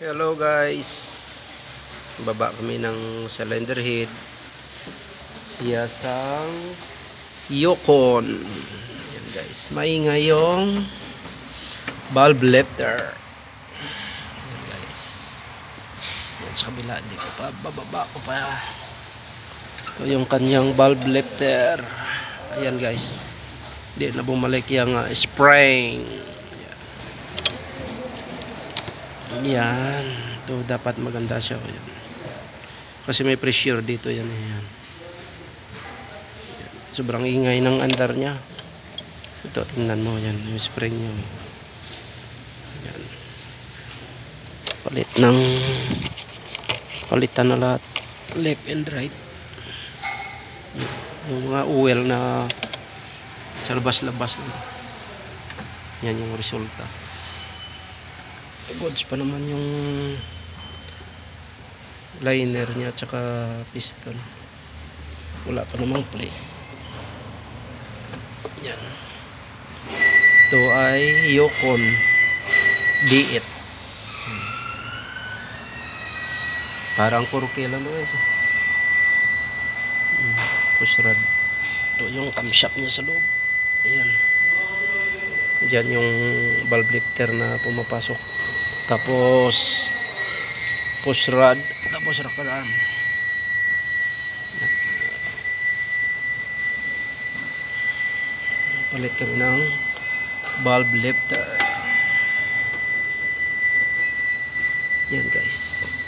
Hello guys, baba kami ng cylinder head, yasang Yukon. Yan guys, maingay yung valve lifter. Yan guys, yan sa kabila, di ko pa bababa ko pa. Ito yung kanyang valve lifter. Ayan guys, di na bumalik yung spring. Yan, ito dapat maganda siya. Yan. Kasi may pressure dito yan. Yan. Sobrang ingay ng andar niya. Ito, tingnan mo yan, yung spring niya. Yan. Palitan na lahat, left and right. Yung mga oil na sa labas-labas. Yan yung resulta. Goods pa naman yung liner niya at saka piston. Wala pa namang plate. Yan. Ito ay Yukon D8. Parang 4K lang guys. Push rod. Ito yung camshaft niya sa loob. Ayan. Diyan yung valve lifter na pumapasok. Tapos push rod, tapos rocker arm. Palit kami ng valve lifter. Yan guys.